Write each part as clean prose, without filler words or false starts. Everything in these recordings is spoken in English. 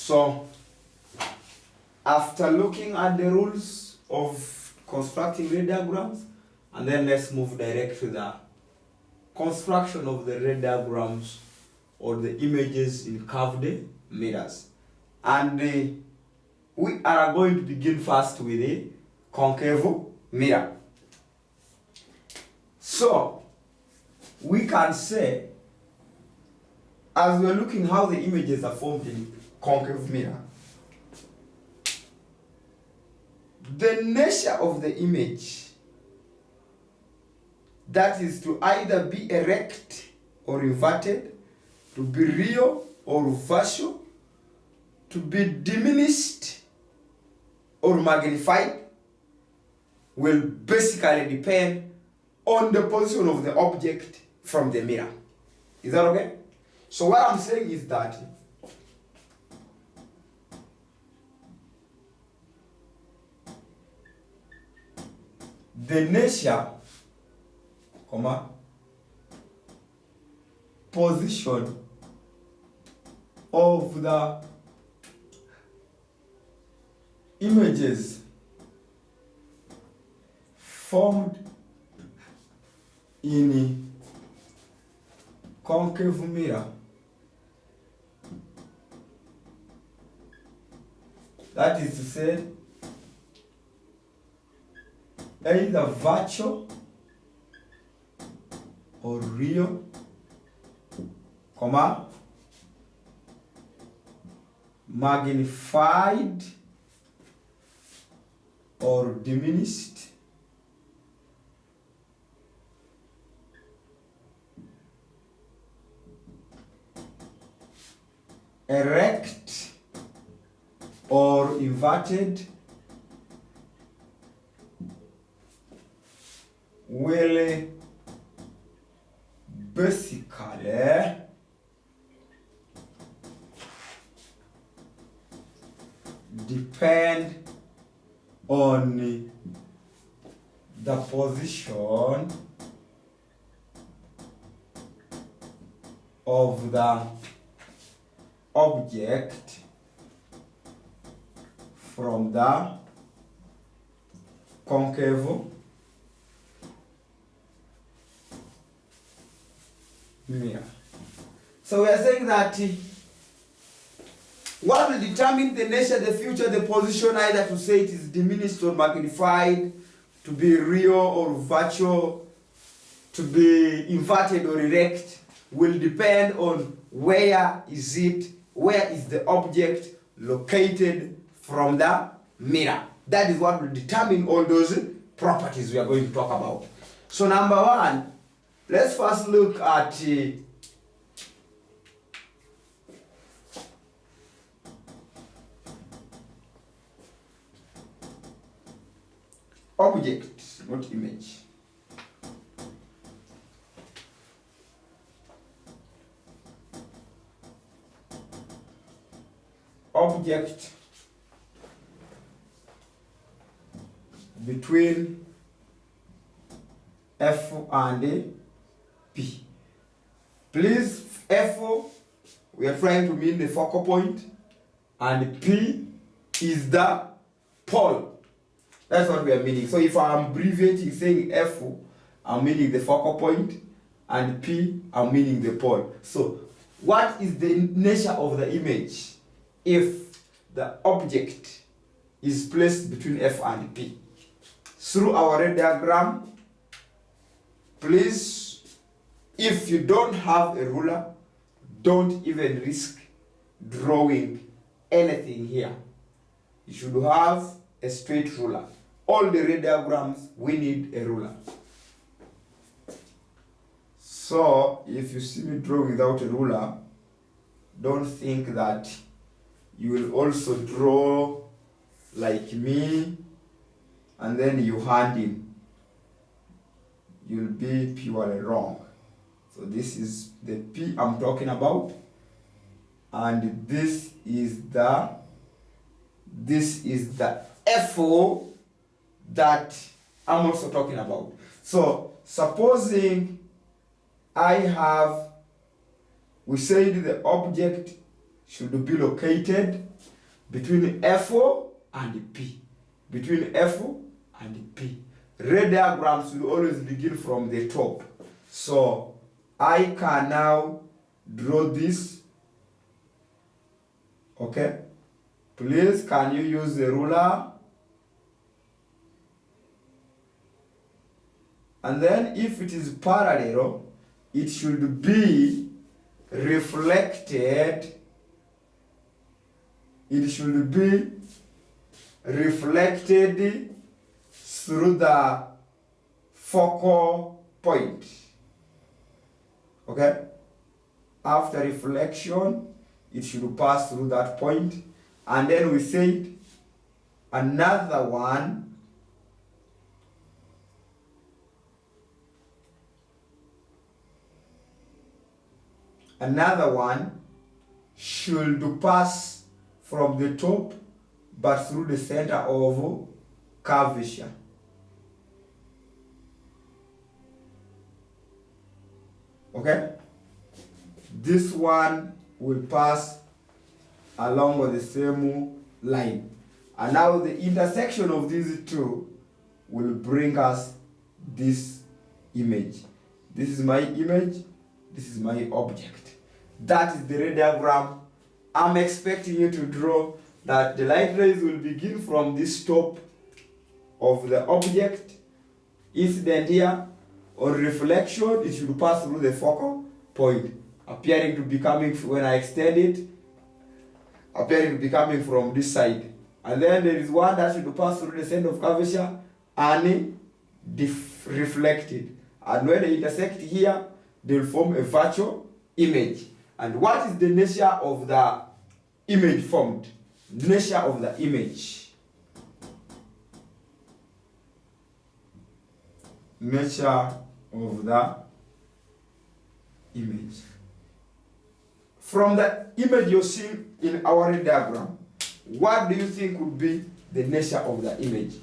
So after looking at the rules of constructing ray diagrams, and then let's move direct to the construction of the ray diagrams or the images in curved mirrors. And we are going to begin first with a concave mirror. So we can say, as we're looking how the images are formed in concave mirror, the nature of the image, that is to either be erect or inverted, to be real or virtual, to be diminished or magnified, will basically depend on the position of the object from the mirror. Is that okay? So what I'm saying is that the nature, position of the images formed in concave mirror, that is to say, either virtual or real, magnified or diminished, erect or inverted, will basically depend on the position of the object from the concave mirror. So we are saying that what will determine the nature, the future, the position, either to say it is diminished or magnified, to be real or virtual, to be inverted or erect, will depend on where is the object located from the mirror. That is what will determine all those properties we are going to talk about. So number one, let's first look at object, not image. Object between F and P. Please, F, we are trying to mean the focal point, and P is the pole. That's what we are meaning. So if I'm abbreviating, saying F, I'm meaning the focal point, and P, I'm meaning the pole. So what is the nature of the image if the object is placed between F and P? Through our ray diagram, please, if you don't have a ruler, don't even risk drawing anything here. You should have a straight ruler. All the ray diagrams, we need a ruler. So if you see me draw without a ruler, don't think that you will also draw like me and then you hand in. You'll be purely wrong. So this is the P I'm talking about, and this is the FO that I'm also talking about. So supposing we said the object should be located between FO and P. Between FO and P. Ray diagrams will always begin from the top. So I can now draw this. Okay. Please, can you use the ruler? And then if it is parallel, it should be reflected. It should be reflected through the focal point. Okay? After reflection, it should pass through that point. And then we said another one should pass from the top but through the center of curvature. Okay? This one will pass along with the same line. And now the intersection of these two will bring us this image. This is my image. This is my object. That is the ray diagram. I'm expecting you to draw that the light rays will begin from this top of the object, incident here, or reflection, it should pass through the focal point, appearing to be coming, when I extend it, appearing to be coming from this side. And then there is one that should pass through the center of curvature and reflected. And when they intersect here, they will form a virtual image. And what is the nature of the image formed? The nature of the image. Nature of the image. From the image you're seeing in our diagram, what do you think would be the nature of the image?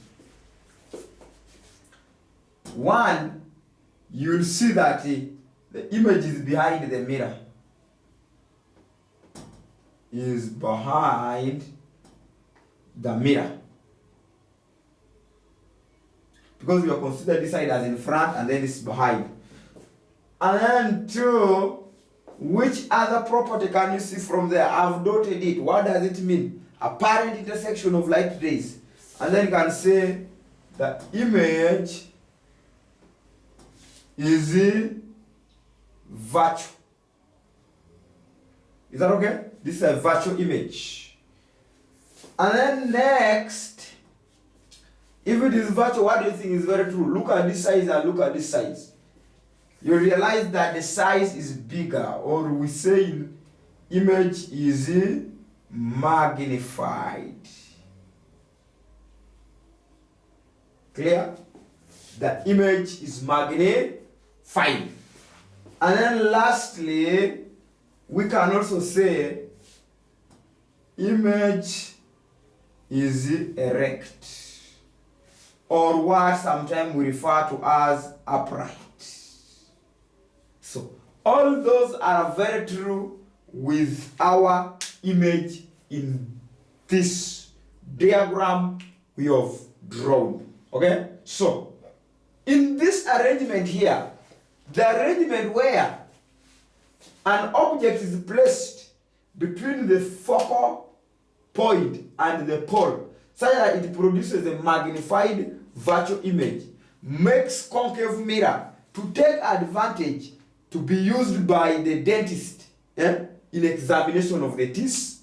One, you'll see that the image is behind the mirror. Is behind the mirror. Because we are considered this side as in front and then it's behind. And then two, which other property can you see from there? I've dotted it. What does it mean? Apparent intersection of light rays. And then you can say the image is virtual. Is that okay? This is a virtual image. And then next, if it is virtual, what do you think is very true? Look at this size and look at this size. You realize that the size is bigger, or we say image is magnified. Clear? The image is magnified. And then lastly, we can also say image is erect, or what sometimes we refer to as upright. So all those are very true with our image in this diagram we have drawn. Okay? So in this arrangement here, the arrangement where an object is placed between the focal point and the pole, such that it produces a magnified virtual image, makes concave mirror to take advantage to be used by the dentist in examination of the teeth.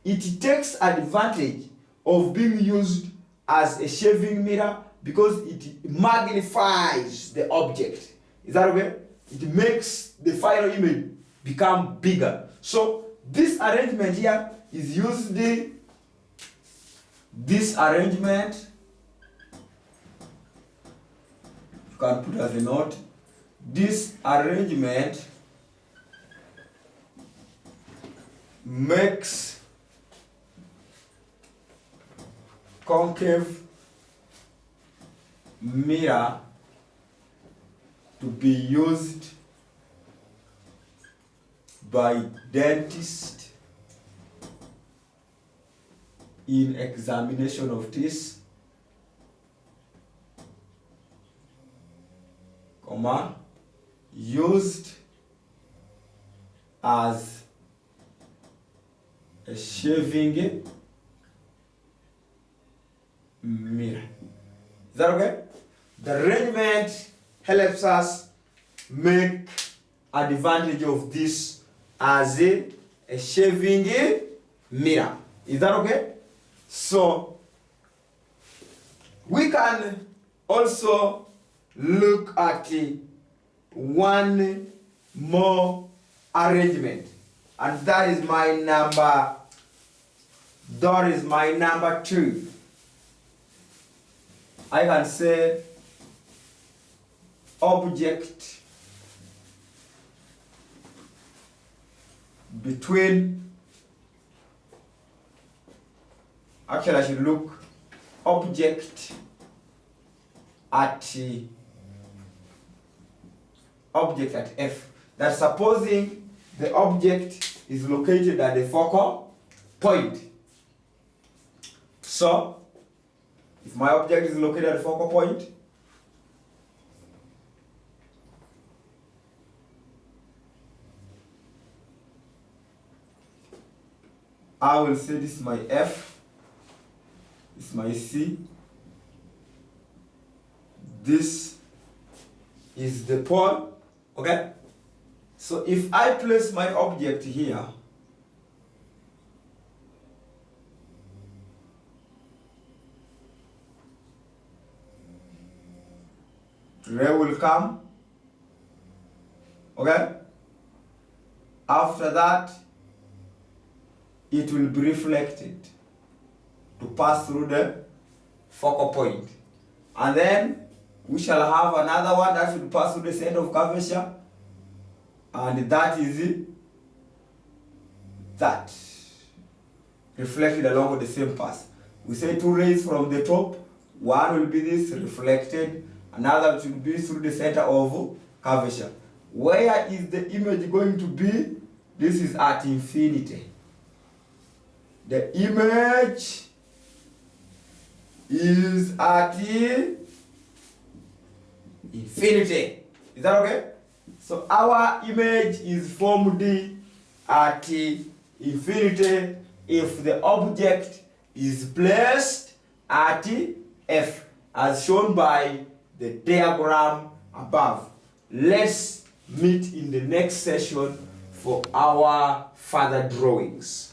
It takes advantage of being used as a shaving mirror because it magnifies the object. Is that okay? It makes the final image become bigger. So this arrangement here is used. This arrangement, you can put as a note. This arrangement makes concave mirror to be used by dentists in examination of this, comma, used as a shaving mirror. Is that okay? The arrangement helps us make advantage of this as a shaving mirror. Is that okay? So we can also look at one more arrangement, and that is my number 2. I can say object between, actually I should look object at F. That's supposing the object is located at the focal point. So if my object is located at the focal point, I will say this is my F, this is my C, this is the pole, okay? So if I place my object here, ray will come, okay? After that, it will be reflected to pass through the focal point. And then we shall have another one that will pass through the center of curvature, and that is that reflected along with the same path. We say 2 rays from the top, one will be this reflected, another will be through the center of curvature. Where is the image going to be? This is at infinity. The image is at infinity. Is that okay? So our image is formed at infinity if the object is placed at F, as shown by the diagram above. Let's meet in the next session for our further drawings.